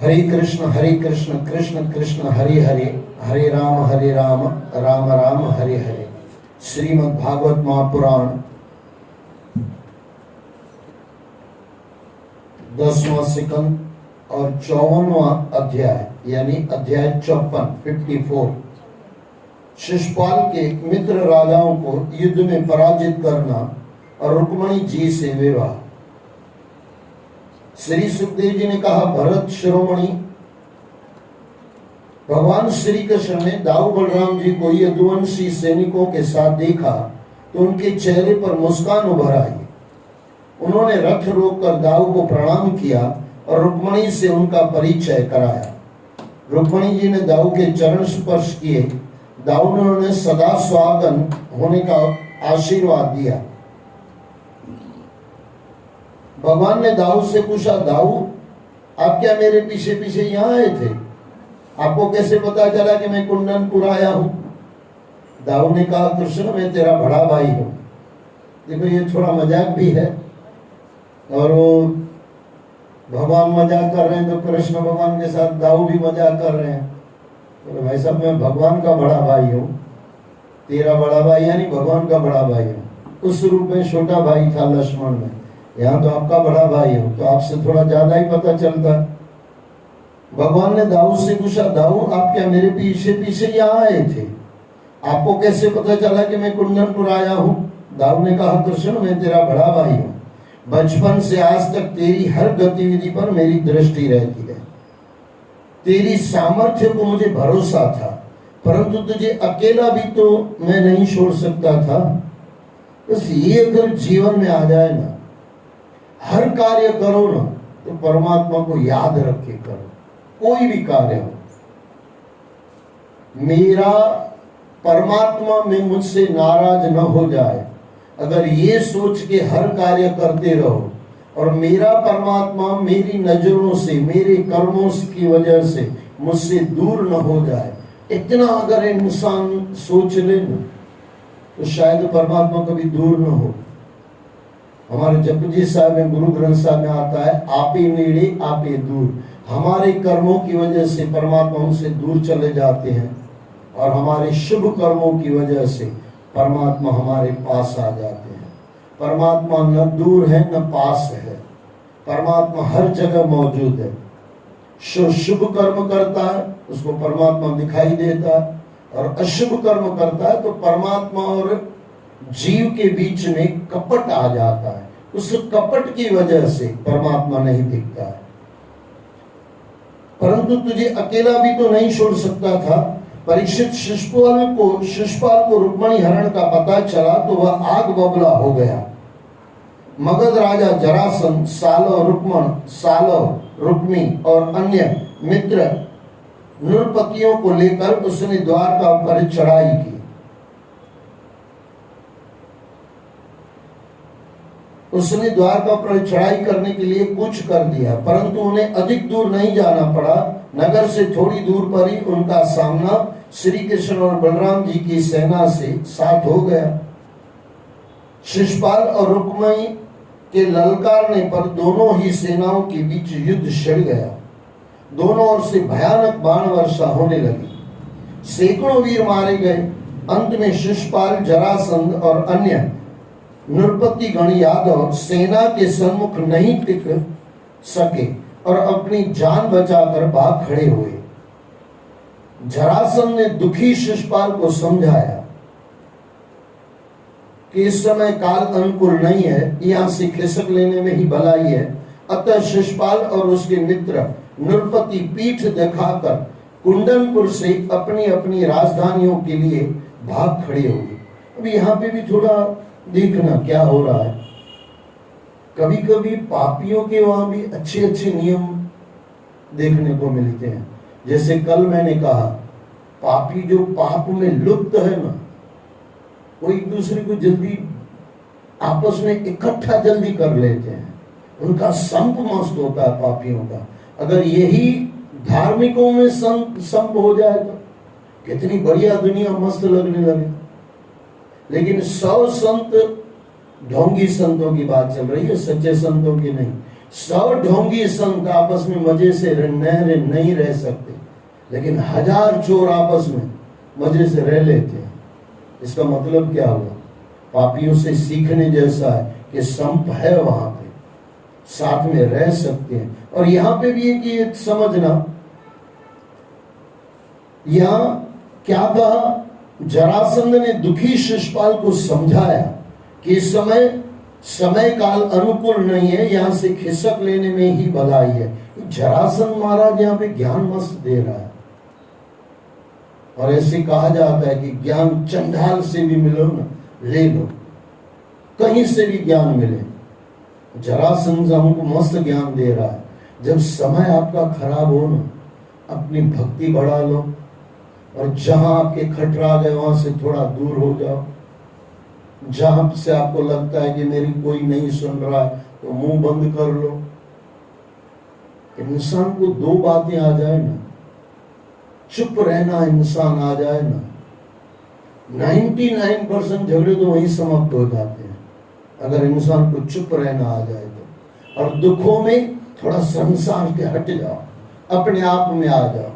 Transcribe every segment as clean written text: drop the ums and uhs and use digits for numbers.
हरे कृष्ण कृष्ण कृष्ण हरे हरे, हरे राम राम राम हरे हरे। श्रीमद् भागवत महापुराण 10वां सिकंद और 54वां अध्याय यानी अध्याय 54 शिशुपाल के मित्र राजाओं को युद्ध में पराजित करना और रुक्मणी जी से विवाह। श्री सुखदेव जी ने कहा, भरत शिरोमणि, भगवान श्री कृष्ण ने दाऊ बलराम जी को यदुवंशी सैनिकों के साथ देखा तो उनके चेहरे पर मुस्कान उभर आई। उन्होंने रथ रोककर दाऊ को प्रणाम किया और रुक्मणी से उनका परिचय कराया। रुक्मणी जी ने दाऊ के चरण स्पर्श किए। दाऊ ने उन्हें सदा सुहागन होने का आशीर्वाद दिया। भगवान ने दाऊ से पूछा, दाऊ आप क्या मेरे पीछे पीछे यहाँ आए थे? आपको कैसे पता चला कि मैं कुंदनपुर आया हूं? दाऊ ने कहा, कृष्ण मैं तेरा बड़ा भाई हूं। देखो ये थोड़ा मजाक भी है और वो भगवान मजाक कर रहे हैं तो कृष्ण भगवान के साथ दाऊ भी मजाक कर रहे हैं। तो भाई साहब मैं भगवान का बड़ा भाई हूँ, तेरा बड़ा भाई यानी भगवान का बड़ा भाई हूँ। उस रूप में छोटा भाई था लक्ष्मण में, यहाँ तो आपका बड़ा भाई हूँ, तो आपसे थोड़ा ज्यादा ही पता चलता है। भगवान ने दाऊ से पूछा, दाऊ आप क्या मेरे पीछे पीछे यहाँ आए थे? आपको कैसे पता चला कि मैं कुंदनपुर आया हूँ? दाऊ ने कहा, कृष्ण मैं तेरा बड़ा भाई हूँ। बचपन से आज तक तेरी हर गतिविधि पर मेरी दृष्टि रहती है। तेरी सामर्थ्य को मुझे भरोसा था, परंतु तुझे अकेला भी तो मैं नहीं छोड़ सकता था। बस ये अगर जीवन में आ जाए ना, हर कार्य करो ना तो परमात्मा को याद रख के करो, कोई भी कार्य हो। मेरा परमात्मा में मुझसे नाराज न हो जाए, अगर ये सोच के हर कार्य करते रहो और मेरा परमात्मा मेरी नजरों से, मेरे कर्मों की वजह से मुझसे दूर न हो जाए, इतना अगर इंसान सोच ले ना तो शायद परमात्मा कभी दूर न हो। हमारे जपजी साहब में, गुरु ग्रंथ साहब में आता है, आप ही नेड़े आप ही दूर। हमारे कर्मों की वजह से परमात्मा हमसे दूर चले जाते हैं और हमारे शुभ कर्मों की वजह से परमात्मा हमारे पास आ जाते हैं। परमात्मा न दूर है न पास है, परमात्मा हर जगह मौजूद है। शुभ कर्म करता है उसको परमात्मा दिखाई देता है, और अशुभ कर्म करता है तो परमात्मा और जीव के बीच में कपट आ जाता है। उस कपट की वजह से परमात्मा नहीं दिखता है। परंतु तुझे अकेला भी तो नहीं छोड़ सकता था। परीक्षित शिशुपाल को रुक्मणी हरण का पता चला तो वह आग बबला हो गया। मगध राजा जरासंध, सालव रुक्मण, सालव रुक्मी और अन्य मित्र नृपतियों को लेकर उसने द्वारका पर चढ़ाई की। उसने द्वारका पर चढ़ाई करने के लिए कूच कर दिया, परंतु उन्हें अधिक दूर नहीं जाना पड़ा। नगर से थोड़ी दूर पर ही उनका सामना श्री कृष्ण और बलराम जी की सेना से साथ हो गया। शिशुपाल और रुक्मणी के ललकारने पर दोनों ही सेनाओं के बीच युद्ध छिड़ गया। दोनों ओर से भयानक बाण वर्षा होने लगी। सैकड़ों वीर मारे गए। अंत में शिशुपाल, जरासंध और अन्य नृपति गण यादव सेना के सम्मुख नहीं टिक सके और अपनी जान बचाकर भाग खड़े हुए। जरासंध ने दुखी शिशुपाल को समझाया कि इस समय काल अनुकूल नहीं है, यहां से खिसक लेने में ही भलाई है। अतः शिशुपाल और उसके मित्र नृपति पीठ दिखाकर कुंदनपुर से अपनी अपनी राजधानियों के लिए भाग खड़े हुए। अब यहाँ पे भी थोड़ा देखना क्या हो रहा है। कभी कभी पापियों के वहां भी अच्छे अच्छे नियम देखने को मिलते हैं। जैसे कल मैंने कहा, पापी जो पाप में लुप्त है ना, वो एक दूसरे को जल्दी आपस में इकट्ठा जल्दी कर लेते हैं। उनका संप मस्त होता है पापियों का। अगर यही धार्मिकों में संप हो जाए तो कितनी बढ़िया दुनिया मस्त लगने लगे। लेकिन 100 संत ढोंगी संतों की बात चल रही है, सच्चे संतों की नहीं। 100 ढोंगी संत आपस में मजे से नहीं रह सकते, लेकिन 1000 चोर आपस में मजे से रह लेते हैं। इसका मतलब क्या हुआ? पापियों से सीखने जैसा है कि संप है वहां पे, साथ में रह सकते हैं। और यहां पे भी एक ये समझना, यहां क्या कहा? जरासंध ने दुखी शिशुपाल को समझाया कि समय काल अनुकूल नहीं है, यहां से खिसक लेने में ही भलाई है। जरासंध महाराज यहां पे ज्ञान मस्त दे रहा है। और ऐसे कहा जाता है कि ज्ञान चंडाल से भी मिलो ना, ले लो, कहीं से भी ज्ञान मिले। जरासंध हमको मस्त ज्ञान दे रहा है। जब समय आपका खराब हो ना, अपनी भक्ति बढ़ा लो, और जहां आपके खटरा गए वहां से थोड़ा दूर हो जाओ। जहां से आपको लगता है कि मेरी कोई नहीं सुन रहा है, तो मुंह बंद कर लो। इंसान को 2 बातें आ जाए ना, चुप रहना इंसान आ जाए ना, 99% झगड़े तो वहीं समाप्त हो जाते हैं, अगर इंसान को चुप रहना आ जाए तो। और दुखों में थोड़ा संसार के हट जाओ, अपने आप में आ जाओ,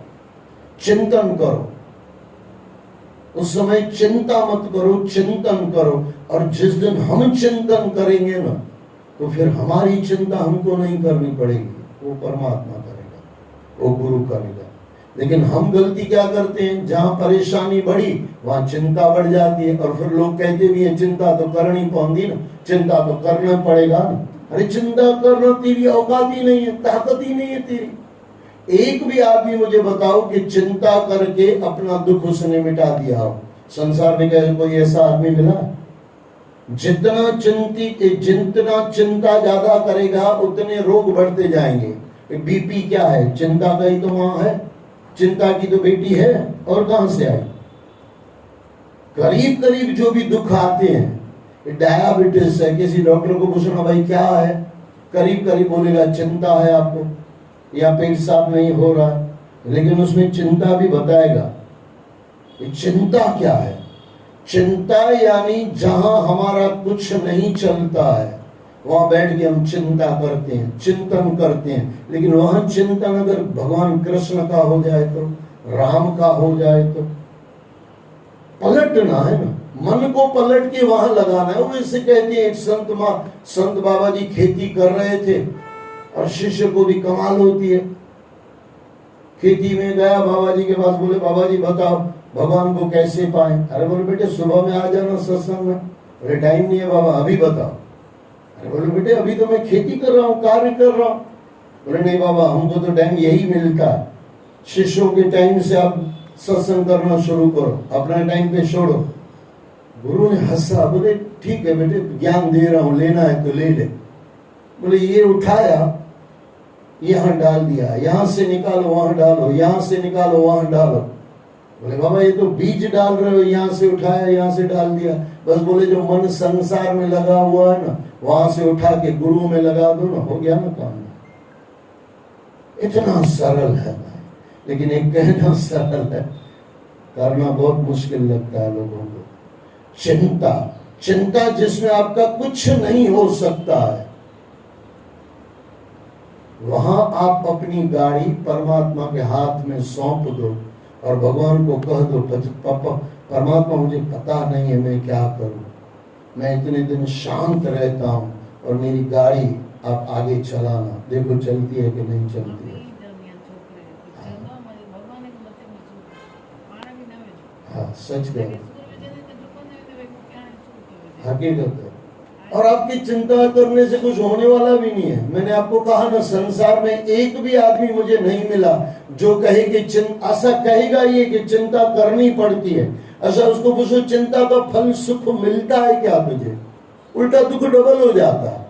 चिंतन करो। उस समय चिंता मत करो, चिंतन करो। और जिस दिन हम चिंतन करेंगे ना, तो फिर हमारी चिंता हमको नहीं करनी पड़ेगी, वो परमात्मा करेगा, वो गुरु करेगा। लेकिन हम गलती क्या करते हैं? जहां परेशानी बढ़ी वहां चिंता बढ़ जाती है। और फिर लोग कहते भी हैं चिंता तो करनी पौंदी ना, चिंता तो करना पड़ेगा ना। अरे चिंता करना तेरी औकात ही नहीं है, ताकत ही नहीं है तेरी। एक भी आदमी मुझे बताओ कि चिंता करके अपना दुख उसने मिटा दिया हो। संसार में क्या कोई ऐसा आदमी मिला? जितना चिंता ज्यादा करेगा उतने रोग बढ़ते जाएंगे। बीपी क्या है? चिंता का ही तो वहां है, चिंता की तो बेटी है, और कहां से आई? करीब करीब जो भी दुख आते हैं, डायबिटीज है, किसी डॉक्टर को पूछना भाई क्या है, करीब करीब बोलेगा चिंता है आपको, या पेट साफ नहीं हो रहा, लेकिन उसमें चिंता भी बताएगा। चिंता क्या है? चिंता यानी जहां हमारा कुछ नहीं चलता है वहां बैठ के हम चिंता करते हैं, चिंतन करते हैं। लेकिन वहां चिंतन अगर भगवान कृष्ण का हो जाए तो, राम का हो जाए तो, पलटना है ना, मन को पलट के वहां लगाना है। वो इसे कहते हैं, एक संत बाबा जी खेती कर रहे थे और शिष्य को भी कमाल होती है। खेती में गया बाबा जी के पास, बोले बाबा जी बताओ भगवान को कैसे पाए? अरे बोले बेटे सुबह में आ जाना सत्संग में। अरे टाइम नहीं है बाबा, अभी बताओ। अरे बोले बेटे अभी तो मैं खेती कर रहा हूँ, कार्य कर रहा हूँ। बोले नहीं बाबा हमको तो टाइम यही मिलता है, शिष्यों के टाइम से आप सत्संग करना शुरू करो, अपना टाइम पे छोड़ो। गुरु ने हंसा, बोले ठीक है बेटे ज्ञान दे रहा हूँ, लेना है तो ले ले। बोले ये उठाया यहां डाल दिया, यहां से निकालो वहां डालो, यहां से निकालो वहां डालो। बोले बाबा ये तो बीज डाल रहे हो, यहां से उठाया यहां से डाल दिया। बस बोले जो मन संसार में लगा हुआ है ना, वहां से उठा के गुरु में लगा दो ना, हो गया ना काम। इतना सरल है भाई, लेकिन एक कहना सरल है, करना बहुत मुश्किल लगता है लोगों को। चिंता जिसमें आपका कुछ नहीं हो सकता है, वहां आप अपनी गाड़ी परमात्मा के हाथ में सौंप दो और भगवान को कह दो परमात्मा मुझे पता नहीं है मैं क्या करूं, मैं इतने दिन शांत रहता हूं और मेरी गाड़ी आप आगे चलाना, देखो चलती है कि नहीं चलती है। हाँ सच कह हकीकत है। और आपकी चिंता करने से कुछ होने वाला भी नहीं है। मैंने आपको कहा ना, संसार में एक भी आदमी मुझे नहीं मिला जो कहे कि ऐसा कहेगा ये कि चिंता करनी पड़ती है। अच्छा उसको पूछो चिंता का फल सुख मिलता है क्या तुझे? उल्टा दुख डबल हो जाता है।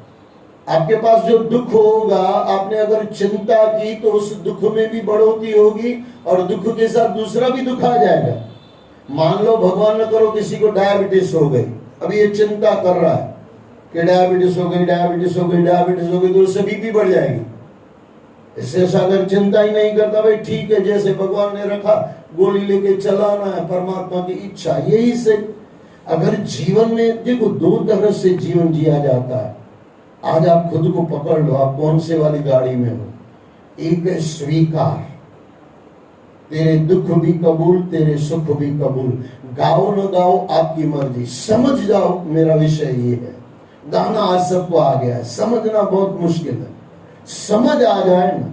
आपके पास जो दुख होगा, आपने अगर चिंता की तो उस दुख में भी बढ़ोतरी होगी और दुख के साथ दूसरा भी दुख आ जाएगा। मान लो भगवान न करो किसी को डायबिटीज हो गई, अब ये चिंता कर रहा है कि डायबिटीज हो गई, डायबिटीज हो गई, डायबिटीज हो गई, तो उससे बीपी बढ़ जाएगी। इससे अगर चिंता ही नहीं करता, भाई ठीक है जैसे भगवान ने रखा गोली लेके चलाना है, परमात्मा की इच्छा यही से। अगर जीवन में देखो दो तरह से जीवन जिया जाता है, आज आप खुद को पकड़ लो, आप कौन से वाली गाड़ी में हो। एक है स्वीकार, तेरे दुख भी कबूल, तेरे सुख भी कबूल। गाओ न गाओ आपकी मर्जी, समझ जाओ मेरा विषय ये है। गाना आज सबको आ गया है, समझना बहुत मुश्किल है। समझ आ जाए ना,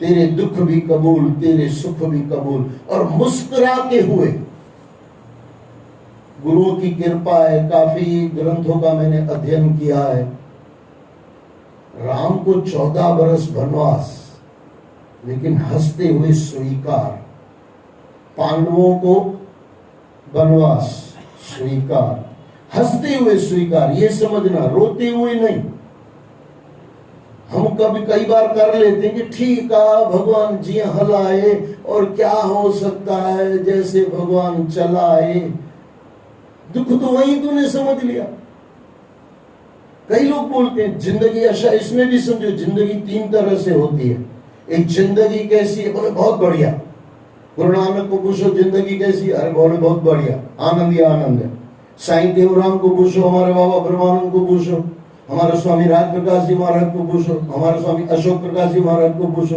तेरे दुख भी कबूल, तेरे सुख भी कबूल। और मुस्कुरा के हुए, गुरुओं की कृपा है, काफी ग्रंथों का मैंने अध्ययन किया है। राम को 14 बरस वनवास, लेकिन हंसते हुए स्वीकार। पांडवों को वनवास स्वीकार, हंसते हुए स्वीकार। ये समझना, रोते हुए नहीं। हम कभी कई बार कर लेते हैं कि ठीक है भगवान जी हलाए और क्या हो सकता है, जैसे भगवान चलाए। दुख तो वही तूने समझ लिया। कई लोग बोलते हैं जिंदगी अच्छा, इसमें भी समझो जिंदगी 3 तरह से होती है। एक जिंदगी कैसी है, बोले बहुत बढ़िया। गुरु नानक को पूछो जिंदगी कैसी है, अरे बोले बहुत बढ़िया, आनंद ही आनंद है। साईं देवराम को पूछो, हमारे बाबा ब्रह्मानंद को पूछो, हमारे स्वामी राज प्रकाश जी महाराज को पूछो, हमारे स्वामी अशोक प्रकाश जी महाराज को पूछो,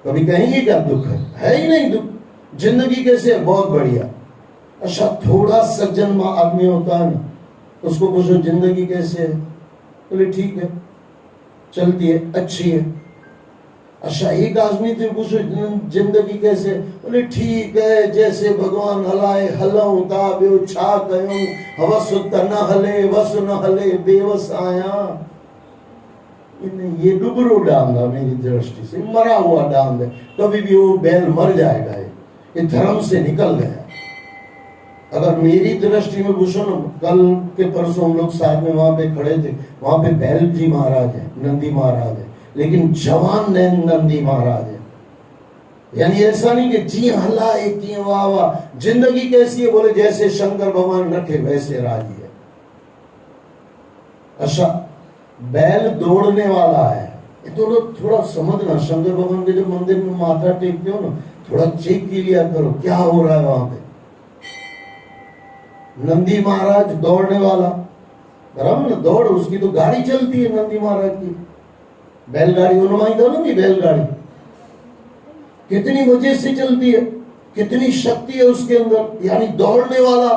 कभी कहेंगे क्या दुख है ही नहीं दुख। जिंदगी कैसे है, बहुत बढ़िया। अच्छा, थोड़ा सज्जन आदमी होता है ना, उसको पूछो जिंदगी कैसे है, बोले ठीक है, चलती है, अच्छी है। अच्छा, एक आदमी से पूछो जिंदगी कैसे, बोले ठीक है, जैसे भगवान हलाए हलऊं ताब्यो छा कयूं, हवस न हले वस न हले बेवस आया। ये डुबरो डांग है मेरी दृष्टि से, मरा हुआ डांग है। कभी भी वो बैल मर जाएगा, ये धर्म से निकल गया। अगर मेरी दृष्टि में पूछो ना, कल के परसों हम लोग साथ में वहां पे खड़े थे, वहां पे बैल जी महाराज है, नंदी महाराज है, लेकिन जवान नंदी महाराज है। यानी ऐसा नहीं कि जी हल्ला एक वाह वाह। जिंदगी कैसी है, बोले जैसे शंकर भगवान रखे वैसे राजी है। अच्छा, बैल दौड़ने वाला है, ये तो लोग थोड़ा समझना। शंकर भगवान के जब मंदिर में माथा टेकते हो ना, थोड़ा चेक लिया करो क्या हो रहा है वहां पे। नंदी महाराज दौड़ने वाला, बराबर ना, दौड़ उसकी तो गाड़ी चलती है नंदी महाराज की, बैलगाड़ी। उन्माई था ना कि बैलगाड़ी कितनी वजह से चलती है, कितनी शक्ति है उसके अंदर, यानी दौड़ने वाला।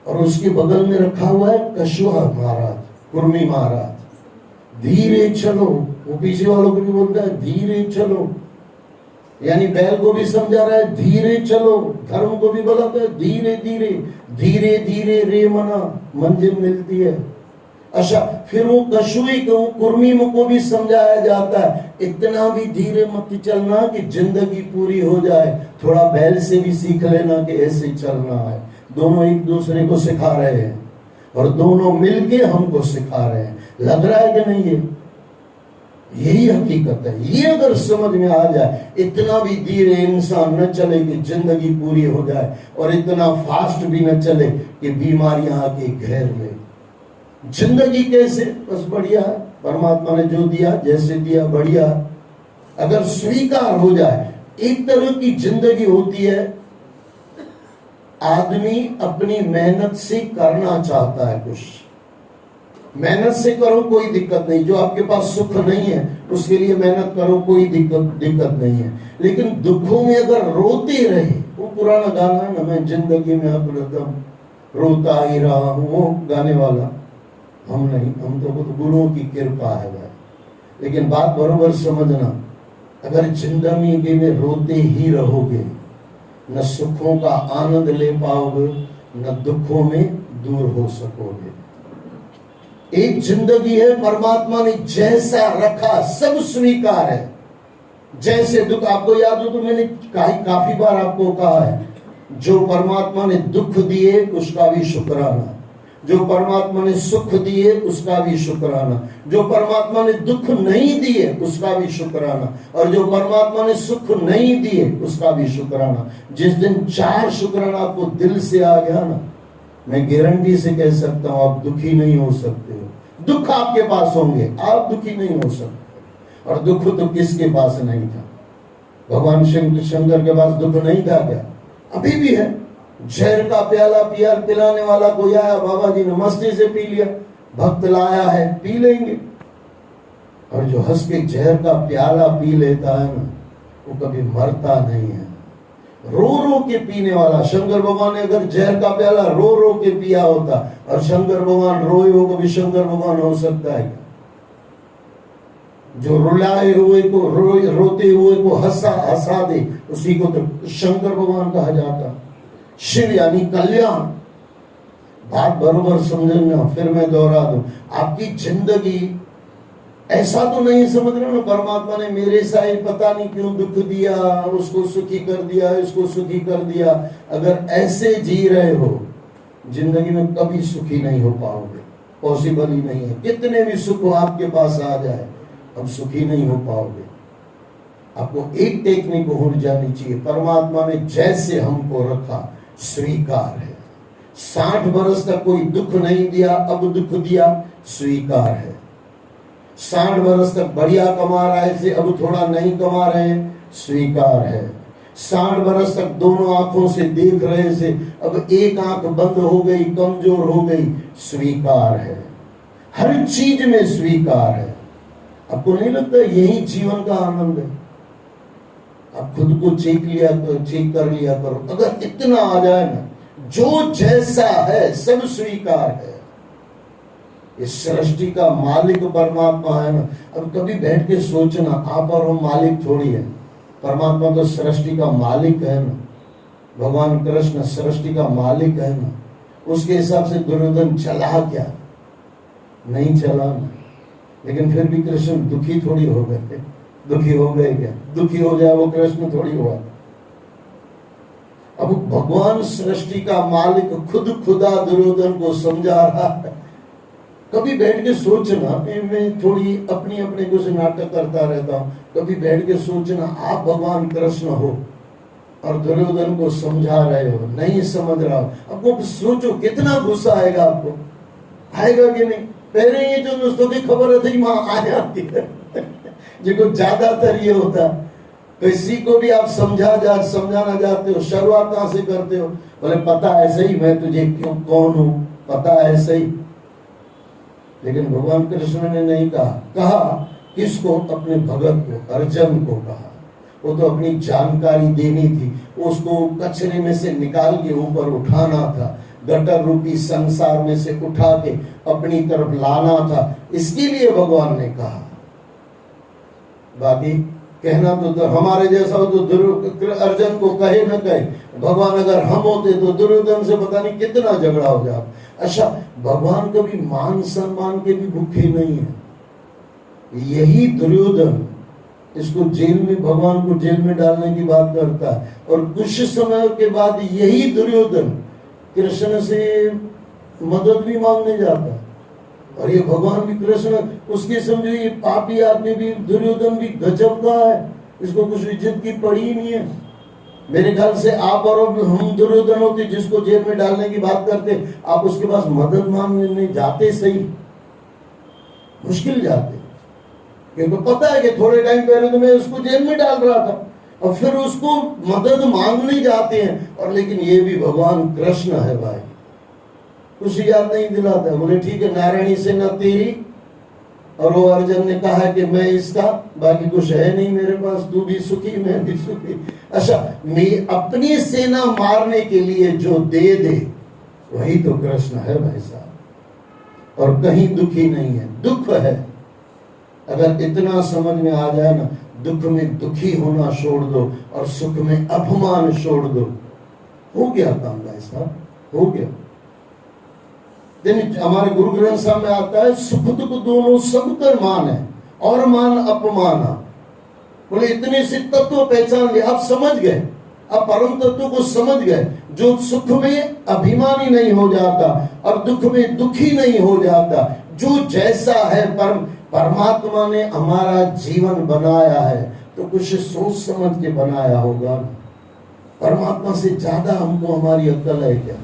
और उसके बगल में रखा हुआ है कछुआ महाराज, कुर्मी महाराज। धीरे चलो, वो पीछे वालों को भी बोलता है धीरे चलो, यानी बैल को भी समझा रहा है धीरे चलो। धर्म को भी बताता है धीरे धीरे, धीरे धीरे रे मना मंजिल मिलती है। अच्छा, फिर वो कछुए को, कुर्मी को भी समझाया जाता है इतना भी धीरे मत चलना कि जिंदगी पूरी हो जाए। थोड़ा बैल से भी सीख लेना कि ऐसे चलना है। दोनों एक दूसरे को सिखा रहे हैं और दोनों मिलके हमको सिखा रहे हैं। लग रहा है कि नहीं, ये यही हकीकत है। ये अगर समझ में आ जाए, इतना भी धीरे इंसान न चले कि जिंदगी पूरी हो जाए, और इतना फास्ट भी न चले कि बीमारियां आके घेर ले। जिंदगी कैसे, बस बढ़िया है, परमात्मा ने जो दिया जैसे दिया बढ़िया। अगर स्वीकार हो जाए, एक तरह की जिंदगी होती है, आदमी अपनी मेहनत से करना चाहता है कुछ, मेहनत से करो कोई दिक्कत नहीं। जो आपके पास सुख नहीं है उसके लिए मेहनत करो, कोई दिक्कत नहीं है। लेकिन दुखों में अगर रोते रहे, वो पुराना गाना है ना, मैं जिंदगी में अब रोता ही रहा हूं, वो गाने वाला हम नहीं, हम तो गुरुओं की कृपा है भाई। लेकिन बात बरोबर समझना, अगर जिंदगी में रोते ही रहोगे, न सुखों का आनंद ले पाओगे, न दुखों में दूर हो सकोगे। एक जिंदगी है, परमात्मा ने जैसा रखा सब स्वीकार है। जैसे दुख, आपको याद हो तो मैंने काफी बार आपको कहा है, जो परमात्मा ने दुख दिए उसका भी शुक्राना, जो परमात्मा ने सुख दिए उसका भी शुक्राना, जो परमात्मा ने दुख नहीं दिए उसका भी शुक्राना, और जो परमात्मा ने सुख नहीं दिए उसका भी शुक्राना। जिस दिन 4 शुक्राना आपको दिल से आ गया ना, मैं गारंटी से कह सकता हूं आप दुखी नहीं हो सकते हो। दुख आपके पास होंगे, आप दुखी नहीं हो सकते। और दुख तो किसके पास नहीं था? भगवान शंकर के पास दुख नहीं था क्या? अभी भी है। जहर का प्याला पिलाने वाला कोई आया, बाबा जी ने मस्ती से पी लिया, भक्त लाया है, पी लेंगे। और जो हंस के जहर का प्याला पी लेता है ना, वो कभी मरता नहीं है। रो रो के पीने वाला, शंकर भगवान ने अगर जहर का प्याला रो रो के पिया होता और शंकर भगवान रोए हो, कभी शंकर भगवान हो सकता है क्या? जो रुलाए हुए को रोते हुए को हंसा दे, उसी को तो शंकर भगवान कहा जाता। शिव यानी कल्याण। बात बरोबर समझना, फिर मैं दोहरा दूं, आपकी जिंदगी ऐसा तो नहीं समझ रहे हो परमात्मा ने मेरे साथ पता नहीं क्यों दुख दिया, उसको सुखी कर दिया, इसको सुखी कर दिया। अगर ऐसे जी रहे हो, जिंदगी में कभी सुखी नहीं हो पाओगे, पॉसिबल ही नहीं है। कितने भी सुख आपके पास आ जाए, अब सुखी नहीं हो पाओगे। आपको एक टेक्निक हो जानी चाहिए, परमात्मा ने जैसे हमको रखा स्वीकार है। 60 वर्ष तक कोई दुख नहीं दिया, अब दुख दिया, स्वीकार है। 60 वर्ष तक बढ़िया कमा रहे थे, अब थोड़ा नहीं कमा रहे, स्वीकार है। 60 वर्ष तक दोनों आंखों से देख रहे थे, अब एक आंख बंद हो गई, कमजोर हो गई, स्वीकार है। हर चीज में स्वीकार है। आपको नहीं लगता यही जीवन का आनंद है? आप खुद को चेक कर लिया करो। अगर इतना आ जाए ना, जो जैसा है सब स्वीकार है। इस सृष्टि का मालिक परमात्मा है ना। अब कभी बैठ के सोचना, आप और हम मालिक थोड़ी है, परमात्मा तो सृष्टि का मालिक है ना। भगवान कृष्ण सृष्टि का मालिक है ना। उसके हिसाब से दुर्योधन चला क्या? नहीं चला ना। लेकिन फिर भी कृष्ण दुखी थोड़ी हो गए। दुखी हो गए क्या? दुखी हो जाए वो कृष्ण थोड़ी हुआ। अब भगवान सृष्टि का मालिक खुद खुदा दुर्योधन को समझा रहा है। कभी बैठ के सोचना, मैं थोड़ी अपनी अपने कुछ नाटक करता रहता हूँ, कभी बैठ के सोचना, आप भगवान कृष्ण हो और दुर्योधन को समझा रहे हो, नहीं समझ रहा हो। अब सोचो कितना गुस्सा आएगा आपको, आएगा कि नहीं? पहले ये जो दोस्तों की खबर थी वहां आ जाती है। जिनको ज्यादातर ये होता, किसी को भी आप समझाना चाहते हो, शुरुआत कहां से करते हो? बोले पता ऐसे ही, मैं तुझे क्यों कौन हूं, पता ऐसे ही। लेकिन भगवान कृष्ण ने नहीं कहा किसको? अपने भगत को, अर्जुन को कहा। वो तो अपनी जानकारी देनी थी, उसको कचरे में से निकाल के ऊपर उठाना था, गटर रूपी संसार में से उठा के अपनी तरफ लाना था, इसके लिए भगवान ने कहा। बाकी कहना तो हमारे जैसा हो तो अर्जुन को कहे न कहे, भगवान अगर हम होते तो दुर्योधन से पता नहीं कितना झगड़ा हो जाता। अच्छा, भगवान कभी मान सम्मान के भी भूखे नहीं है। यही दुर्योधन इसको जेल में, भगवान को जेल में डालने की बात करता है, और कुछ समय के बाद यही दुर्योधन कृष्ण से मदद भी मांगने जाता है। और ये भगवान भी कृष्ण, उसके समझो ये पापी आदमी भी, दुर्योधन भी गजब का है, इसको कुछ इज्जत की पड़ी ही नहीं है। मेरे ख्याल से आप और हम दुर्योधन होते, जिसको जेल में डालने की बात करते, आप उसके पास मदद मांगने जाते, सही मुश्किल जाते, क्योंकि पता है कि थोड़े टाइम पहले तो मैं उसको जेल में डाल रहा था, और फिर उसको मदद मांगने जाते हैं। और लेकिन ये भी भगवान कृष्ण है भाई, कुछ याद नहीं दिलाता। बोले ठीक है, नारायणी सेना तेरी, और वो अर्जुन ने कहा कि मैं इसका, बाकी कुछ है नहीं मेरे पास, तू भी सुखी मैं भी सुखी। अच्छा, मैं अपनी सेना मारने के लिए जो दे दे वही तो कृष्ण है भाई साहब, और कहीं दुखी नहीं है। दुख है, अगर इतना समझ में आ जाए ना, दुख में दुखी होना छोड़ दो और सुख में अपमान छोड़ दो, हो गया काम भाई साहब, हो गया। हमारे गुरु ग्रंथ साहब में आता है, सुख दुख दोनों सबकर मान है, और मान अपमान। बोले इतने से तत्व पहचान लिया, आप समझ गए, आप परम तत्व को समझ गए। जो सुख में अभिमानी नहीं हो जाता और दुख में दुखी नहीं हो जाता, जो जैसा है परमात्मा ने हमारा जीवन बनाया है तो कुछ सोच समझ के बनाया होगा। परमात्मा से ज्यादा हमको हमारी अक्ल है क्या?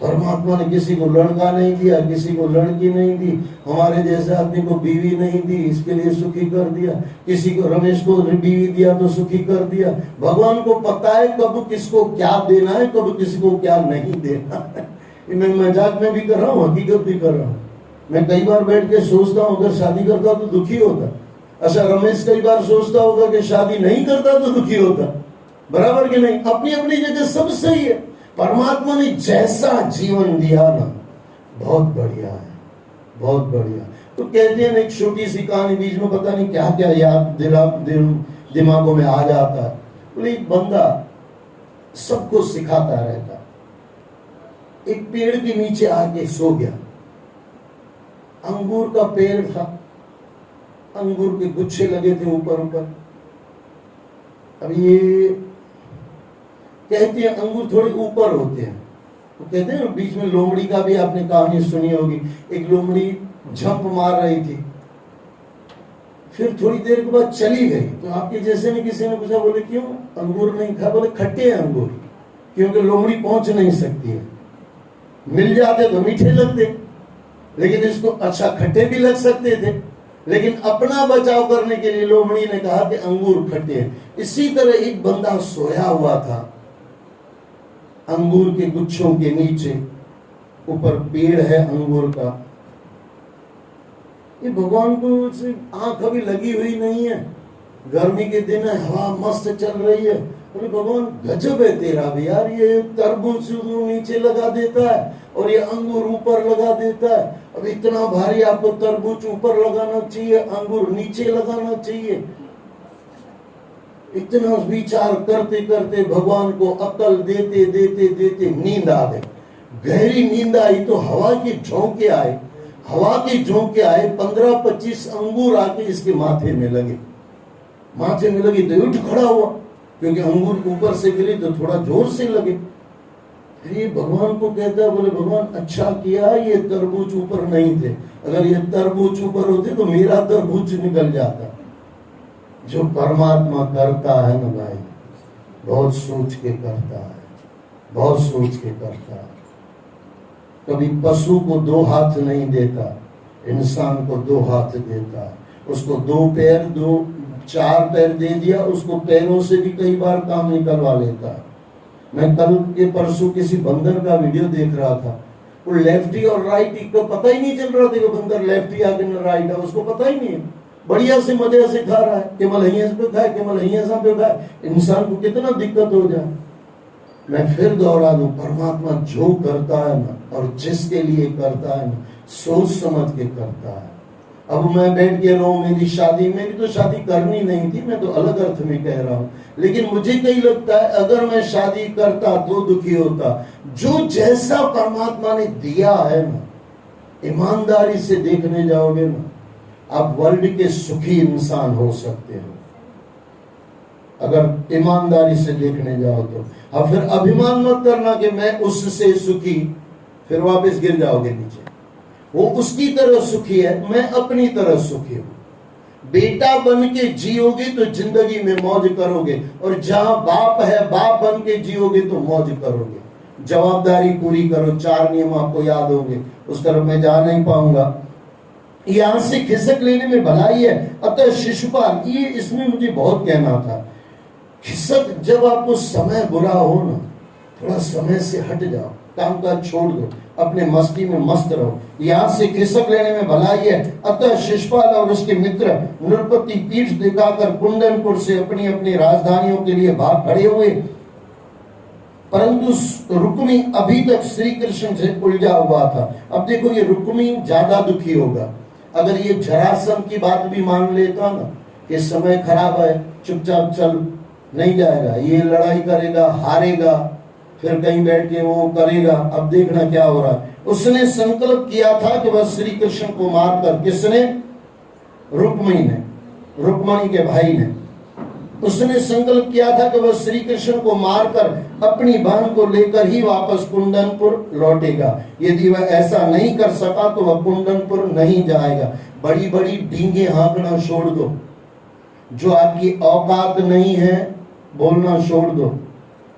परमात्मा ने किसी को लड़का नहीं दिया, किसी को लड़की नहीं दी, हमारे जैसे आदमी को बीवी नहीं दी, इसके लिए सुखी कर दिया। किसी को, रमेश को बीवी दिया तो सुखी कर दिया। भगवान को पता है कब किसको क्या देना है, कब किसी को क्या नहीं देना है। मैं मजाक में भी कर रहा हूँ, हकीकत भी कर रहा हूँ। मैं कई बार बैठ के सोचता हूं अगर शादी करता तो दुखी होता। अच्छा, रमेश कई बार सोचता होगा कि शादी नहीं करता तो दुखी होता। बराबर कि नहीं? अपनी अपनी जगह सब सही है। परमात्मा ने जैसा जीवन दिया ना, बहुत बढ़िया है, बहुत बढ़िया। तो कहते हैं ना, एक छोटी सी कहानी, बीच में पता नहीं क्या क्या याद दिमागों में आ जाता है। बोले एक बंदा सबको सिखाता रहता, एक पेड़ के नीचे आके सो गया। अंगूर का पेड़ था, अंगूर के गुच्छे लगे थे ऊपर ऊपर। अब ये कहते हैं अंगूर थोड़े ऊपर होते हैं, तो कहते हैं बीच में लोमड़ी का भी आपने कहानी सुनी होगी। एक लोमड़ी झंप मार रही थी, फिर थोड़ी देर के बाद चली गई। तो आपके जैसे ने किसी ने पूछा, बोले क्यों अंगूर नहीं खा? बोले खट्टे हैं अंगूर, क्योंकि लोमड़ी पहुंच नहीं सकती है। मिल जाते तो मीठे लगते, लेकिन इसको अच्छा खट्टे भी लग सकते थे। लेकिन अपना बचाव करने के लिए लोमड़ी ने कहा कि अंगूर खट्टे हैं। इसी तरह एक बंदा सोया हुआ था अंगूर के गुच्छों के नीचे, ऊपर पेड़ है अंगूर का। ये भगवान को आंख अभी लगी हुई नहीं है, गर्मी के दिन है, हवा मस्त चल रही है। अरे भगवान गजब है तेरा भी यार, ये तरबूज नीचे लगा देता है और ये अंगूर ऊपर लगा देता है। अब इतना भारी आपको तरबूज ऊपर लगाना चाहिए, अंगूर नीचे लगाना चाहिए। इतना विचार करते करते भगवान को अकल देते देते देते नींद आ गई, गहरी नींद आई। तो हवा के झोंके आए, हवा के झोंके आए, 15-25 अंगूर आके इसके माथे में लगे। माथे में लगी तो उठ खड़ा हुआ, क्योंकि अंगूर ऊपर से गिरे तो थोड़ा जोर से लगे। फिर ये भगवान को कहता है, बोले भगवान अच्छा किया ये तरबूज ऊपर नहीं थे, अगर ये तरबूज ऊपर होते तो मेरा तरबूज निकल जाता। जो परमात्मा करता है ना भाई, बहुत सोच के करता है, बहुत सोच के करता है। कभी पशु को 2 हाथ नहीं देता, इंसान को 2 हाथ देता है। उसको 2 पैर 4 पैर दे दिया, उसको पैरों से भी कई बार काम निकलवा लेता है। मैं कल के परसों किसी बंदर का वीडियो देख रहा था, वो लेफ्टी और राइटी को पता ही नहीं चल रहा था कि बंदर लेफ्टी है कि राइट है, उसको पता ही नहीं है। बढ़िया से मजे से खा रहा है, केवल हिंस पे खाए, केवल हिंसा पे खाए। इंसान को कितना दिक्कत हो जाए। मैं फिर दोहरा दूं, परमात्मा जो करता है ना, और जिसके लिए करता है ना, सोच समझ के करता है। अब मैं बैठ के रहूं, मेरी तो शादी करनी नहीं थी, मैं तो अलग अर्थ में कह रहा हूं। लेकिन मुझे कहीं लगता है अगर मैं शादी करता तो दुखी होता। जो जैसा परमात्मा ने दिया है ना, ईमानदारी से देखने जाओगे ना, आप वर्ल्ड के सुखी इंसान हो सकते हो, अगर ईमानदारी से देखने जाओ तो। अब फिर अभिमान मत करना कि मैं उससे सुखी, फिर वापस गिर जाओगे नीचे। वो उसकी तरह सुखी है, मैं अपनी तरह सुखी हूं। बेटा बन के जियोगे तो जिंदगी में मौज करोगे, और जहां बाप है, बाप बन के जियोगे तो मौज करोगे। जवाबदारी पूरी करो, 4 नियम आपको याद होंगे, उस तरफ मैं जा नहीं पाऊंगा। यहां से खिसक लेने में भलाई है, अतः शिशुपाल, ये इसमें मुझे बहुत कहना था। खिसक, जब आपको समय बुरा हो ना, थोड़ा समय से हट जाओ, काम काज छोड़ दो, अपने मस्ती में मस्त रहो। यहां से खिसक लेने में भलाई है। अतः शिशुपाल और उसके मित्र नृपति पीठ दिखाकर कुंदनपुर से अपनी अपनी राजधानियों के लिए भाग खड़े हुए, परंतु रुक्मी अभी तक श्री कृष्ण से उलझा हुआ था। अब देखो, ये रुक्मी ज्यादा दुखी होगा। अगर ये जरासंध की बात भी मान लेता ना कि समय खराब है, चुपचाप चल, नहीं जाएगा, ये लड़ाई करेगा, हारेगा, फिर कहीं बैठ के वो करेगा। अब देखना क्या हो रहा है। उसने संकल्प किया था कि वह श्री कृष्ण को मारकर, किसने? रुक्मिणी ने, रुक्मिणी के भाई ने। उसने संकल्प किया था कि वह श्री कृष्ण को मारकर अपनी बहन को लेकर ही वापस कुंदनपुर लौटेगा। यदि वह ऐसा नहीं कर सका तो वह कुंदनपुर नहीं जाएगा। बड़ी बड़ी डींगे हाँकना छोड़ दो, जो आपकी औकात नहीं है बोलना छोड़ दो,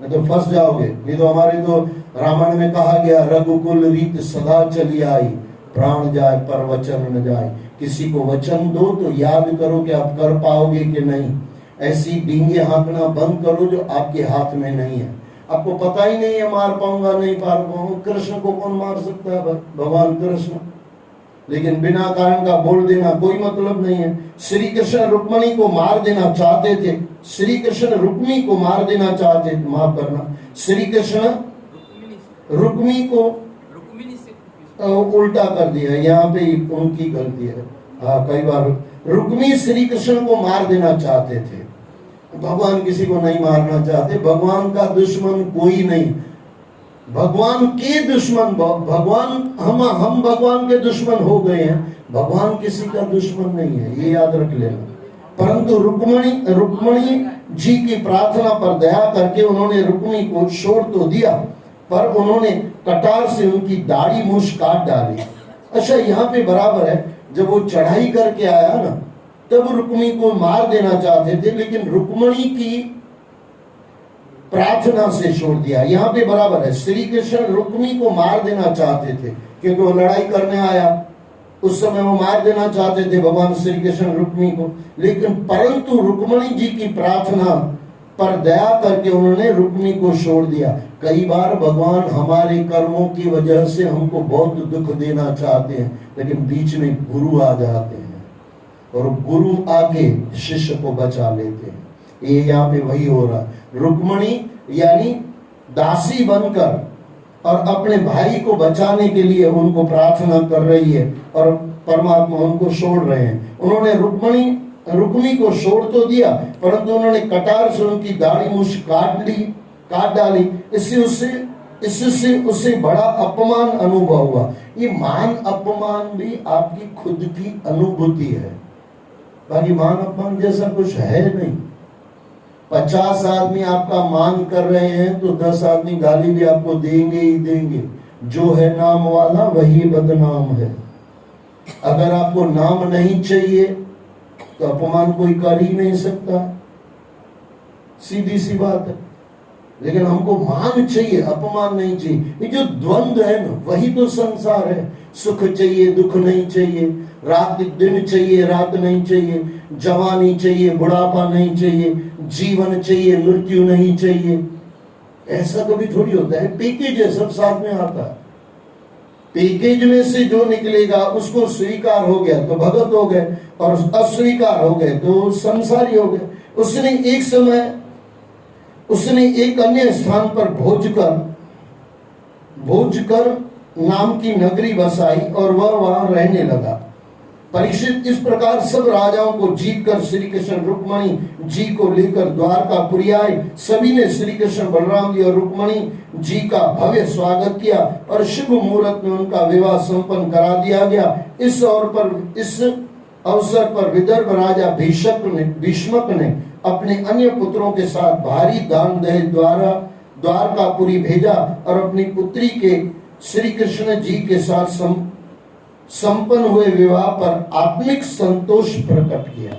नहीं तो फंस जाओगे। नहीं तो हमारे तो रामायण में कहा गया, रघुकुल रीत सदा चली आई, प्राण जाए पर वचन न जाए। किसी को वचन दो तो याद करो कि आप कर पाओगे कि नहीं। ऐसी डींगे हाँकना बंद करो जो आपके हाथ में नहीं है। आपको पता ही नहीं है मार पाऊंगा नहीं पार पाऊंगा। कृष्ण को कौन मार सकता है? भगवान कृष्ण। लेकिन बिना कारण का बोल देना कोई मतलब नहीं है। श्री कृष्ण रुक्मणी को मार देना चाहते थे, श्री कृष्ण रुक्मी को मार देना चाहते थे, माफ करना, श्री कृष्ण रुक्मी को उल्टा कर दिया, यहाँ पे उनकी गलती है। हाँ, कई बार रुक्मी श्री कृष्ण को मार देना चाहते थे, भगवान किसी को नहीं मारना चाहते। भगवान का दुश्मन कोई नहीं, भगवान के दुश्मन भगवान, हम भगवान के दुश्मन हो गए हैं, भगवान किसी का दुश्मन नहीं है, ये याद रख लेना। परंतु रुक्मणी जी की प्रार्थना पर दया करके उन्होंने रुक्मी को छोड़ तो दिया, पर उन्होंने कटार से उनकी दाढ़ी मूछ काट डाली। अच्छा, यहाँ पे बराबर है, जब वो चढ़ाई करके आया ना, तब रुक्मी को मार देना चाहते थे, लेकिन रुक्मणी की प्रार्थना से छोड़ दिया। यहाँ पे बराबर है, श्री कृष्ण रुक्मी को मार देना चाहते थे, क्योंकि वो लड़ाई करने आया, उस समय वो मार देना चाहते थे भगवान श्री कृष्ण रुक्मी को, लेकिन परंतु रुक्मणी जी की प्रार्थना पर दया करके उन्होंने रुक्मी को छोड़ दिया। कई बार भगवान हमारे कर्मों की वजह से हमको बहुत दुख देना चाहते हैं, लेकिन बीच में गुरु आ जाते हैं और गुरु आके शिष्य को बचा लेते हैं। ये यहाँ पे वही हो रहा। रुक्मणी यानी दासी बनकर और अपने भाई को बचाने के लिए उनको प्रार्थना कर रही है और परमात्मा उनको छोड़ रहे हैं। उन्होंने रुक्मी को छोड़ तो दिया, परंतु उन्होंने कटार से उनकी दाढ़ी मूछ काट डाली। इससे उसे बड़ा अपमान अनुभव हुआ। ये मान अपमान भी आपकी खुद की अनुभूति है, बाकी मान अपमान जैसा कुछ है नहीं। 50 आदमी आपका मान कर रहे हैं तो 10 आदमी गाली भी आपको देंगे ही देंगे। जो है नाम वाला वही बदनाम है। अगर आपको नाम नहीं चाहिए तो अपमान कोई कर ही नहीं सकता, सीधी सी बात है। लेकिन हमको मान चाहिए, अपमान नहीं चाहिए। ये जो द्वंद्व है ना, वही तो संसार है। सुख चाहिए, दुख नहीं चाहिए, रात दिन चाहिए, रात नहीं चाहिए, जवानी चाहिए, बुढ़ापा नहीं चाहिए, जीवन चाहिए, मृत्यु नहीं चाहिए। ऐसा कभी थोड़ी होता है। पैकेज है, सब साथ में आता है। पैकेज में से जो निकलेगा उसको स्वीकार हो गया तो भगत हो गए, और अस्वीकार हो गए तो संसारी हो गए। उसने एक अन्य स्थान पर भोजकर नाम की नगरी बसाई और वह वहां रहने लगा। परीक्षित इस प्रकार सब राजाओं को जीतकर श्री कृष्ण रुक्मणी जी को लेकर द्वारकापुरी आए। सभी ने श्री कृष्ण बलराम जी और रुक्मणी जी का भव्य स्वागत किया और शुभ मुहूर्त में उनका विवाह संपन्न करा दिया गया। इस अवसर पर विदर्भ राजा भीष्मक ने अपने अन्य पुत्रों के साथ भारी दान दहेज द्वारा द्वारकापुरी भेजा और अपनी पुत्री के श्री कृष्ण जी के साथ संपन्न हुए विवाह पर आत्मिक संतोष प्रकट किया।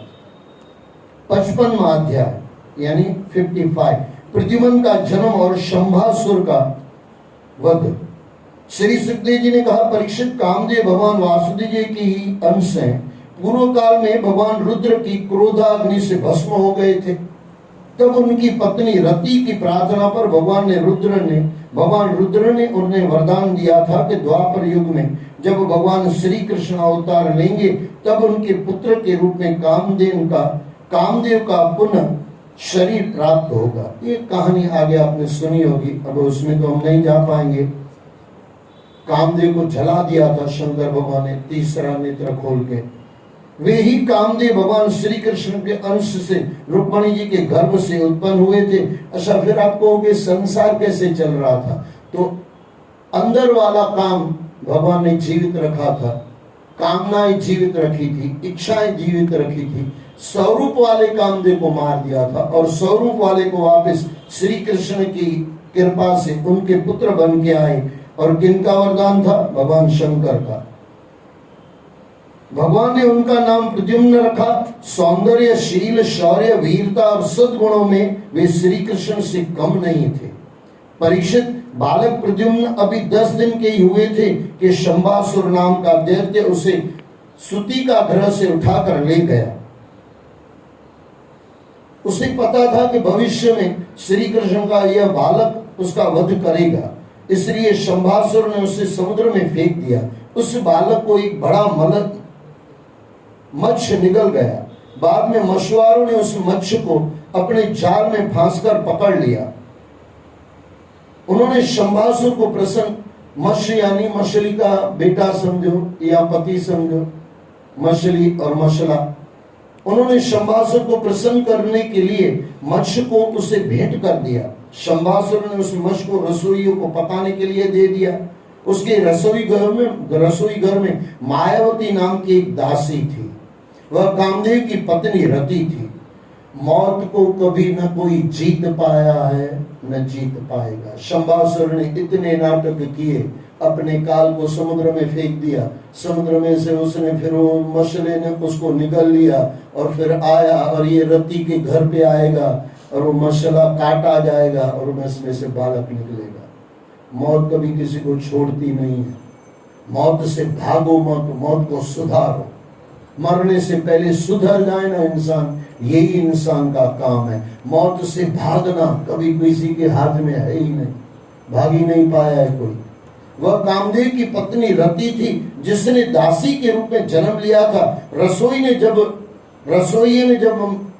55वां अध्याय यानी 55, प्रद्युम्न का जन्म और शंभासुर का वध। श्री सुखदेव जी ने कहा, परीक्षित, कामदेव भगवान वासुदेव जी की ही अंश हैं। पूर्व काल में भगवान रुद्र की क्रोधाग्नि से भस्म हो गए थे। तब उनकी पत्नी रति की प्रार्थना पर भगवान रुद्र ने उन्हें वरदान दिया था कि द्वापर युग में जब भगवान श्री कृष्ण अवतार लेंगे तब उनके पुत्र के रूप में कामदेव का पुनः शरीर प्राप्त होगा। ये कहानी आगे आपने सुनी होगी, अब उसमें तो हम नहीं जा पाएंगे। कामदेव को जला दिया था शंकर भगवान ने तीसरा नेत्र खोल के। वे ही कामदेव भगवान श्री कृष्ण के अंश से रुक्मणी जी के गर्भ से उत्पन्न हुए थे। अच्छा, फिर आप कहोगे संसार कैसे चल रहा था? तो अंदर वाला काम भगवान ने जीवित रखा था, कामनाएं जीवित रखी थी, इच्छाएं जीवित रखी थी। स्वरूप वाले कामदेव को मार दिया था और स्वरूप वाले को वापस श्री कृष्ण की कृपा से उनके पुत्र बन के आए। और किनका वरदान था? भगवान शंकर का। भगवान ने उनका नाम प्रद्युम्न रखा। सौंदर्य, शील, शौर्य, वीरता और सद्गुणों में वे श्री कृष्ण से कम नहीं थे। परीक्षित, बालक प्रद्युम्न अभी 10 दिन के ही हुए थे कि शंभासुर नाम का दैत्य उसे सूती का ग्रह से उठाकर ले गया। उसे पता था कि भविष्य में श्री कृष्ण का यह बालक उसका वध करेगा, इसलिए शंभासुर ने उसे समुद्र में फेंक दिया। उस बालक को एक बड़ा मत्स्य निकल गया। बाद में मछुआरों ने उस मत्स्य को अपने जाल में फांसकर पकड़ लिया। उन्होंने शंबासुर को प्रसन्न, मत्स्य यानी मछली का बेटा समझो या पति समझो, मछली और मछला, उन्होंने शंबासुर को प्रसन्न करने के लिए मत्स्य को उसे भेंट कर दिया। शंबासुर ने उस मत्स्य को रसोइयों को पकाने के लिए दे दिया। उसके रसोई घर में मायावती नाम की एक दासी थी। वह कामदेव की पत्नी रति थी। मौत को कभी न कोई जीत पाया है न जीत पाएगा। शंबासुर ने इतने नाटक किए, अपने काल को समुद्र में फेंक दिया। समुद्र में से उसने फिर वो मछली ने उसको निगल लिया और फिर आया और ये रति के घर पे आएगा और वो मछला काटा जाएगा और उसमें से बालक निकलेगा। मौत कभी किसी को छोड़ती नहीं है। मौत से भागो मत, मौत को सुधारो। मरने से पहले सुधर जाए ना इंसान, यही इंसान का काम है। मौत से भागना कभी किसी के हाथ में है ही नहीं, भाग ही नहीं पाया है कोई। वह कामदेव की पत्नी रति थी जिसने दासी के रूप में जन्म लिया था। रसोई ने जब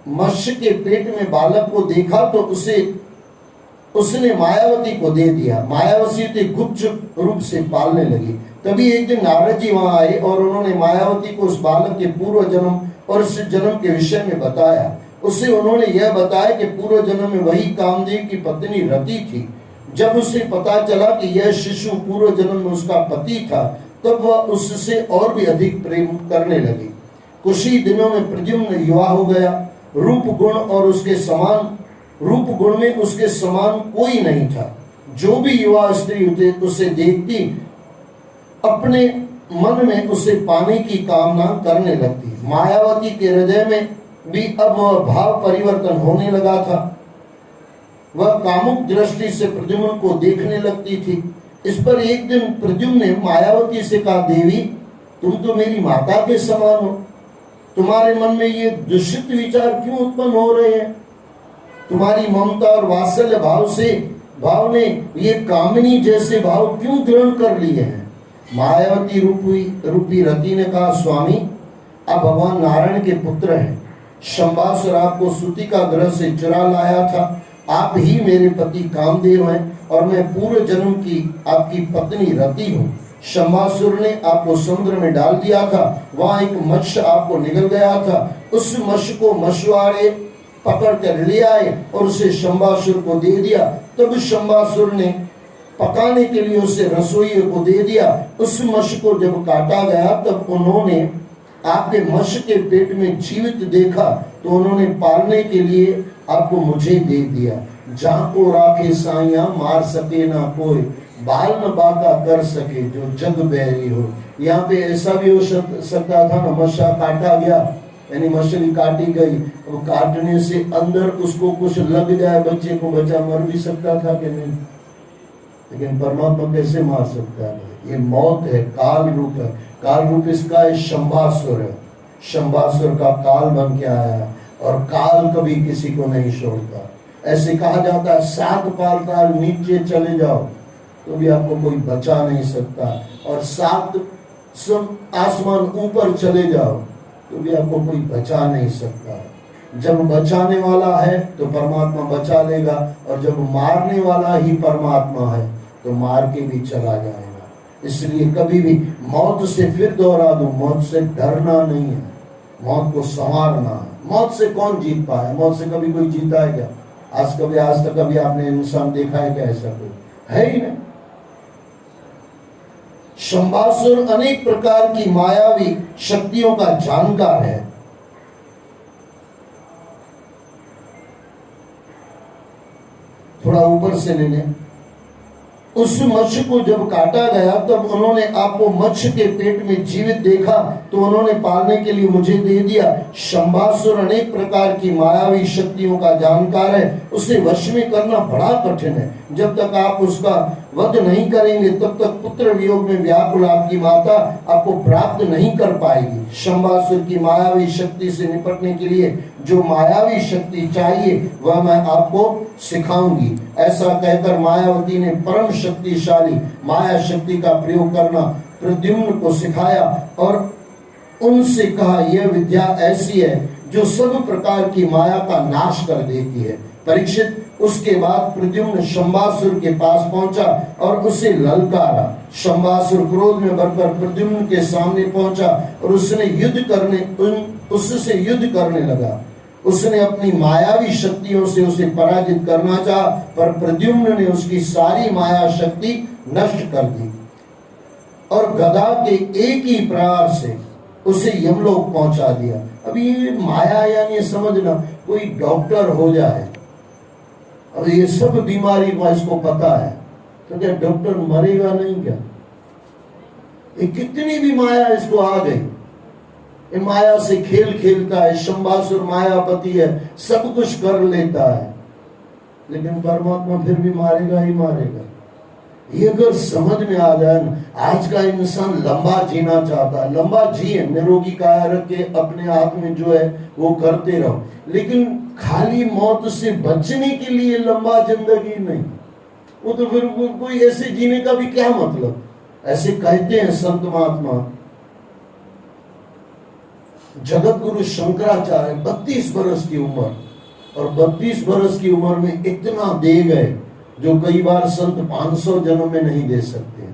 मत्स्य के पेट में बालक को देखा तो उसने मायावती को दे दिया। मायावती गुप्त रूप से पालने लगी। तभी एक दिन नारद जी वहां आए और उन्होंने मायावती को उस बालक के पूर्व जन्म और इस जन्म के विषय में बताया। उससे उन्होंने यह बताया कि पूर्व जन्म में वही कामदेव की पत्नी रति थी। जब उसे पता चला कि यह शिशु पूर्व जन्म में उसका पति था, तब वह उससे और भी अधिक प्रेम करने लगी। कुछ ही दिनों में प्रद्युम्न युवा हो गया। रूप गुण में उसके समान कोई नहीं था। जो भी युवा स्त्री उसे देखती, अपने मन में उसे पाने की कामना करने लगती। मायावती के हृदय में भी अब वह भाव परिवर्तन होने लगा था। वह कामुक दृष्टि से प्रद्युम्न को देखने लगती थी। इस पर एक दिन प्रद्युम्न ने मायावती से कहा, देवी तुम तो मेरी माता के समान हो, तुम्हारे मन में ये दूषित विचार क्यों उत्पन्न हो रहे हैं? तुम्हारी ममता और वात्सल्य भाव ने ये कामिनी जैसे भाव क्यों ग्रहण कर लिए हैं? मायावती रूपी रति ने कहा, स्वामी आप भगवान नारायण के पुत्र हैं। शंबासुर आपको सूतिका ग्रह से चुरा लाया था। आप ही मेरे पति कामदेव हैं और मैं पूर्व जन्म की आपकी पत्नी रति हूँ। शंबासुर ने आपको समुद्र में डाल दिया था। वहां एक मत्स्य आपको निगल गया था। उस मत्स्य को मछुआरे पकड़ कर ले आए और उसे शंबासुर को दे दिया। तब शंबासुर ने पकाने के लिए उसे रसोई को दे दिया। उस मत्स्य को जब काटा गया तब उन्होंने आपके मत्स्य के पेट में जीवित देखा, तो उन्होंने पालने के लिए आपको मुझे दे दिया। जहाँ को राखे साइया मार सके ना कोई, बाल न बाका कर सके जो जग बैरी हो। यहाँ पे ऐसा भी हो सकता था ना, मछली काटा गया यानी मछली काटी गई, वो काटने से अंदर उसको कुछ लग जाए, बच्चे को बच्चा मर भी सकता था कि नहीं। लेकिन परमात्मा कैसे मार सकता है? ये मौत है, काल रूप है। काल रूप इसका है शंबासुर है। शंबासुर का काल बन के आया और काल कभी किसी को नहीं छोड़ता। ऐसे कहा जाता है 7 पाताल नीचे चले जाओ तो भी आपको कोई बचा नहीं सकता, और 7 आसमान ऊपर चले जाओ तो भी आपको कोई बचा नहीं सकता। जब बचाने वाला है तो परमात्मा बचा लेगा, और जब मारने वाला ही परमात्मा है तो मार के भी चला जाएगा। इसलिए कभी भी मौत से फिर दोहरा दूं, मौत से डरना नहीं है, मौत को संवारना है। मौत से कौन जीत पाया? मौत से कभी कोई जीता है क्या? आज तक कभी आपने इंसान देखा है क्या? ऐसा कोई है ही नहीं। शंबासुर अनेक प्रकार की मायावी शक्तियों का जानकार है। थोड़ा ऊपर से ले लें। उस मत्स्य को जब काटा गया तब उन्होंने आपको मत्स्य के पेट में जीवित देखा, तो उन्होंने पालने के लिए मुझे दे दिया। शंबासुर अनेक प्रकार की मायावी शक्तियों का जानकार है, उसे वश में करना बड़ा कठिन है। जब तक आप उसका वध नहीं करेंगे तब तक पुत्र वियोग में व्याकुल आपकी माता आपको प्राप्त नहीं कर पाएगी। शंबासुर की मायावी शक्ति से निपटने के लिए जो मायावी शक्ति चाहिए वह मैं आपको सिखाऊंगी। ऐसा कहकर मायावती ने परम शक्तिशाली माया शक्ति का प्रयोग करना प्रद्युम्न को सिखाया और उनसे कहा, यह विद्या ऐसी है जो सब प्रकार की माया का नाश कर देती है। परीक्षित, उसके बाद प्रद्युम्न शंबासुर के पास पहुंचा और उसे ललकारा। शंबासुर क्रोध में भरकर प्रद्युम्न के सामने पहुंचा और उससे युद्ध करने लगा। उसने अपनी मायावी शक्तियों से उसे पराजित करना चाहा, पर प्रद्युम्न ने उसकी सारी माया शक्ति नष्ट कर दी और गदा के एक ही प्रहार से उसे यमलोक पहुंचा दिया। अब ये माया यानी समझना, कोई डॉक्टर हो जाए और ये सब बीमारी का इसको पता है, तो क्या डॉक्टर मरेगा नहीं क्या? ये कितनी भी माया इसको आ गई, ये माया से खेल खेलता है। शंबासुर मायापति है, सब कुछ कर लेता है, लेकिन परमात्मा फिर भी मारेगा ही मारेगा। ये अगर समझ में आ जाए ना, आज का इंसान लंबा जीना चाहता है, लंबा जिए, निरोगी काया रख के अपने हाथ में जो है वो करते रहो, लेकिन खाली मौत से बचने के लिए लंबा जिंदगी नहीं, वो तो फिर कोई ऐसे जीने का भी क्या मतलब। ऐसे कहते हैं संत महात्मा। जगत गुरु शंकराचार्य 32 बरस की उम्र, और 32 बरस की उम्र में इतना दे गए जो कई बार संत 500 जन्म में नहीं दे सकते।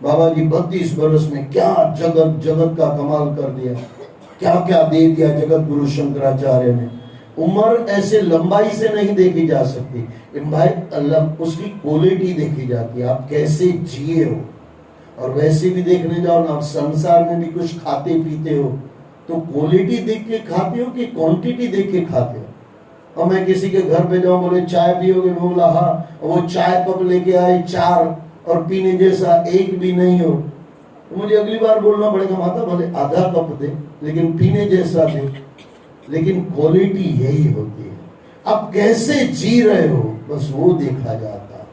बाबा जी 32 बरस में क्या जगत का कमाल कर दिया, क्या क्या दे दिया जगत गुरु शंकराचार्य ने। उम्र ऐसे लंबाई से नहीं देखी जा सकती भाई, उसकी क्वालिटी देखी जाती है, आप कैसे जिए हो। और वैसे भी देखने जाओ ना, आप संसार में भी कुछ खाते पीते हो तो क्वालिटी देख के खाते हो कि क्वांटिटी देख के खाते हो। और मैं किसी के घर पे जाऊं, बोले चाय पियोगे, बोला हाँ, वो चाय कप लेके आए 4 और पीने जैसा एक भी नहीं हो, तो मुझे अगली बार बोलना पड़ेगा, माता भले आधा कप दे लेकिन पीने जैसा दे। लेकिन क्वालिटी यही होती है, आप कैसे जी रहे हो बस वो देखा जाता है।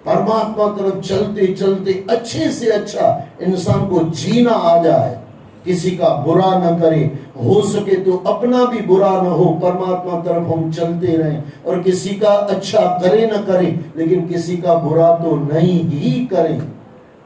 परमात्मा तरफ चलते चलते अच्छे से अच्छा इंसान को जीना आ जाए, किसी का बुरा न करे, हो सके तो अपना भी बुरा न हो, परमात्मा तरफ हम चलते रहें। और किसी का अच्छा करे न करे, लेकिन किसी का बुरा तो नहीं ही करें।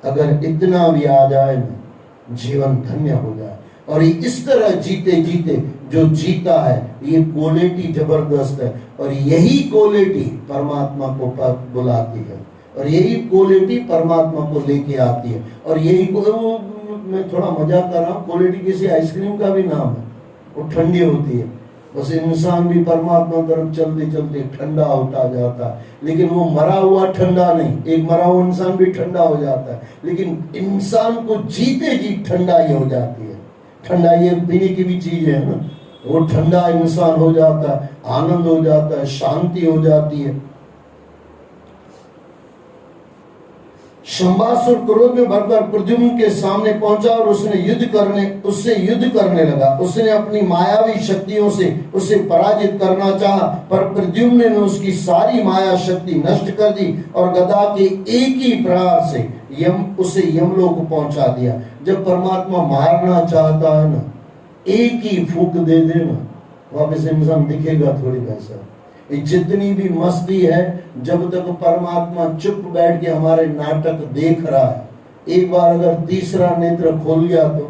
अगर इतना भी आ जाए ना, जीवन धन्य हो जाए। और इस तरह जीते जीते जो जीता है, ये क्वालिटी जबरदस्त है, और यही क्वालिटी परमात्मा को बुलाती है, और यही क्वालिटी परमात्मा को लेके आती है। और यही मैं थोड़ा मजाक कर रहा हूँ, क्वालिटी किसी आइसक्रीम का भी नाम है, वो ठंडी होती है। बस इंसान भी परमात्मा तरफ चलते चलते ठंडा होता जाता है, लेकिन वो मरा हुआ ठंडा नहीं, एक मरा हुआ इंसान भी ठंडा हो जाता है, लेकिन इंसान को जीते जी ठंडाई हो जाती है। ठंडा ये पीने की भी चीज है ना, वो ठंडा इंसान हो जाता है, आनंद हो जाता है, शांति हो जाती है। शंबासुर क्रोध में भरकर प्रद्युम्न के सामने पहुंचा और उससे युद्ध करने लगा। उसने अपनी मायावी शक्तियों से उसे पराजित करना चाहा, पर प्रद्युम्न ने उसकी सारी माया शक्ति नष्ट कर दी और गदा के एक ही प्रहार से उसे यमलोक पहुंचा दिया। जब परमात्मा मारना चाहता है ना, एक ही फूंक दे देना, वापस इंसान दिखेगा थोड़ी वैसा। जितनी भी मस्ती है, जब तक परमात्मा चुप बैठ के हमारे नाटक देख रहा है, एक बार अगर तीसरा नेत्र खोल गया तो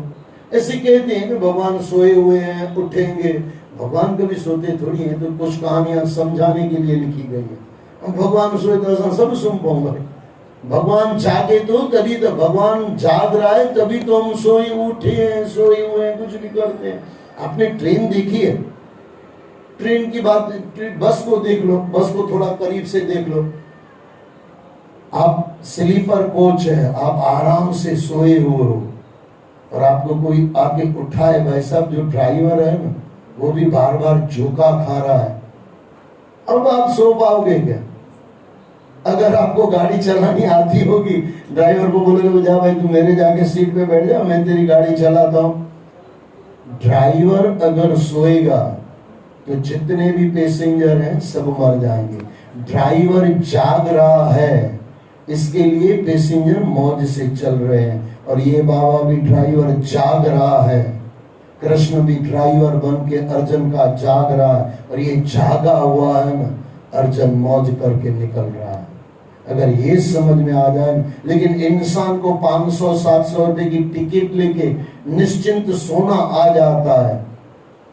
ऐसे कहते हैं कि भगवान सोए हुए हैं, उठेंगे। भगवान कभी सोते थोड़ी हैं, तो कुछ कहानियां समझाने के लिए लिखी गई है। हम भगवान सोए तो ऐसा सब सुन पाऊंगे। भगवान जागे तो तभी, तो भगवान जाग रहा है तभी तो हम सोए उठे हैं, सोए हुए हैं, कुछ भी करते हैं। आपने ट्रेन देखी है? ट्रेन की बात, बस को देख लो, बस को थोड़ा करीब से देख लो। आप स्लीपर कोच है, आप आराम से सोए हुए हो और आपको कोई आके उठाए, भाई साहब जो ड्राइवर है ना, वो भी बार बार झोंका खा रहा है। अब आप सो पाओगे क्या? अगर आपको गाड़ी चलानी आती होगी, ड्राइवर को बोलोगे जा भाई तू मेरे जाके सीट पे बैठ जा, मैं तेरी गाड़ी चलाता हूं। ड्राइवर अगर सोएगा तो जितने भी पैसेंजर हैं सब मर जाएंगे। ड्राइवर जाग रहा है, इसके लिए पैसेंजर मौज से चल रहे हैं। और ये बाबा भी ड्राइवर जाग रहा है, कृष्ण भी ड्राइवर बन के अर्जुन का जाग रहा है। और ये जागा हुआ है ना, अर्जुन मौज करके निकल रहा है। अगर ये समझ में आ जाए। लेकिन इंसान को 500-700 रुपए की टिकट लेके निश्चिंत सोना आ जाता है,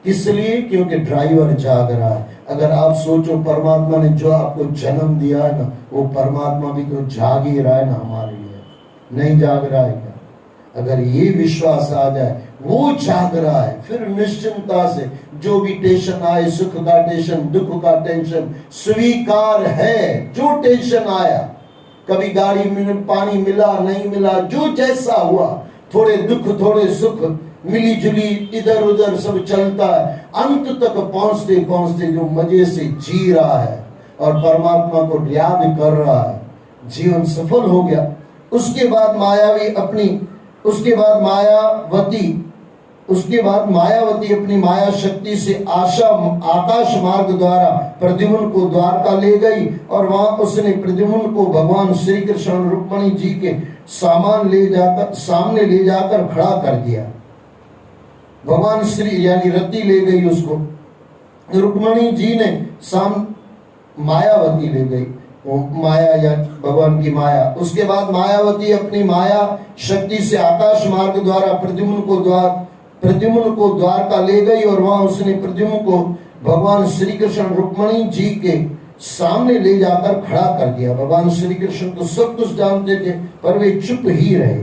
किस लिए? क्योंकि ड्राइवर जाग रहा है। अगर आप सोचो परमात्मा ने जो आपको जन्म दिया है ना, वो परमात्मा भी तो जाग ही रहा है ना हमारे लिए, नहीं जाग रहा है क्या? अगर ये विश्वास आ जाए वो जाग रहा है, फिर निश्चिंता से जो भी टेंशन आए, सुख का टेंशन, दुख का टेंशन स्वीकार है। जो टेंशन आया, कभी गाड़ी में पानी मिला नहीं मिला, जो जैसा हुआ, थोड़े दुख थोड़े सुख मिली जुली इधर उधर सब चलता है, अंत तक पहुंचते पहुंचते जो मजे से जी रहा है और परमात्मा को याद कर रहा है, जीवन सफल हो गया। उसके बाद मायावती अपनी माया शक्ति से आकाश मार्ग द्वारा प्रद्युम्न को द्वारका ले गई और वहां उसने प्रद्युम्न को भगवान श्री कृष्ण रुक्मणी जी के सामने ले जाकर खड़ा कर दिया। भगवान श्री यानी रति ले गई उसको, रुक्मणी जी ने मायावती ले गई, माया या भगवान की माया। उसके बाद मायावती अपनी माया शक्ति से आकाश मार्ग द्वारा प्रद्युम्न को द्वारका ले गई और वहां उसने प्रद्युम्न को भगवान श्री कृष्ण रुक्मणी जी के सामने ले जाकर खड़ा कर दिया। भगवान श्री कृष्ण तो सब कुछ जानते थे, पर वे चुप ही रहे।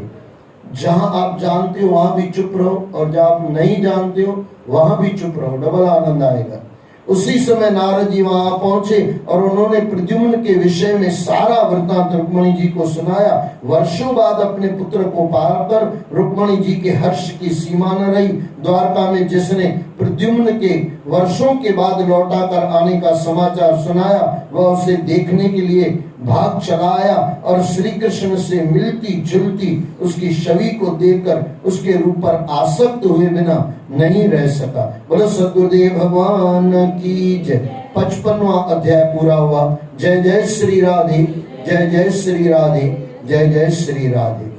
जहां आप जानते हो वहां भी चुप रहो, और जहां आप नहीं जानते हो वहां भी चुप रहो, डबल आनंद आएगा। उसी समय नारद जी वहां पहुंचे और उन्होंने प्रद्युम्न के विषय में सारा वृत्तांत रुक्मणी जी को सुनाया। वर्षों बाद अपने पुत्र को पाकर रुक्मणी जी के हर्ष की सीमा न रही। द्वारका में जिसने प्रद्युम्न के वर्षों के बाद लौटा कर आने का समाचार सुनाया, वह उसे देखने के लिए भाग चलाया और श्री कृष्ण से मिलती जुलती उसकी छवि को देखकर उसके रूप पर आसक्त हुए बिना नहीं रह सका। बोलो सद्गुरुदेव भगवान की जय। 55वां अध्याय पूरा हुआ। जय जय श्री राधे, जय जय श्री राधे, जय जय श्री राधे।